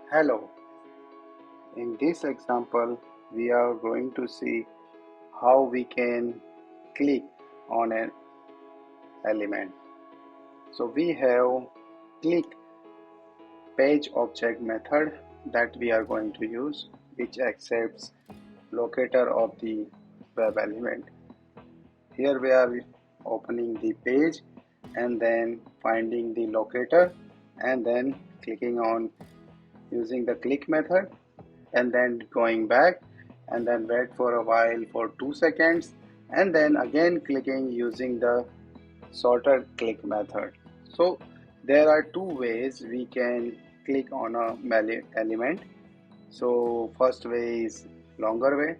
Hello, in this example we are going to see how we can click on an element. So we have click page object method that we are going to use, which accepts locator of the web element. Here we are opening the page and then finding the locator and then clicking on using the click method and then going back and then wait for a while for 2 seconds and then again clicking using the sorted click method. So there are two ways we can click on a element. So first way is longer way,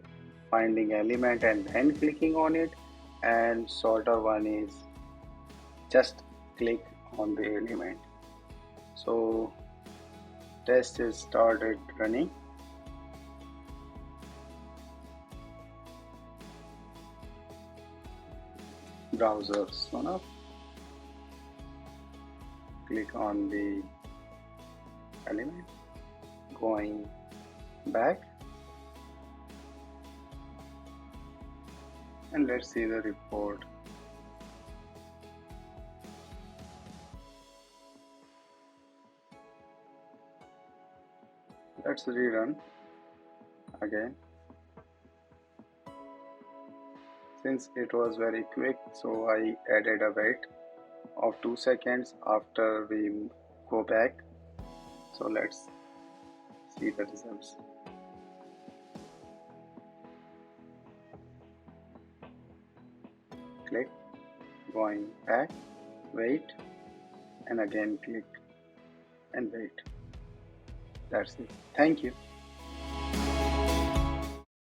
finding element and then clicking on it, and shorter one is just click on the element. So test is started running. Browsers one up, click on the element, going back, and let's see the report. Let's rerun again. Since it was very quick, so I added a wait of 2 seconds after we go back. So let's see the results. Click, going back, wait, and again click and wait. That's it. Thank you.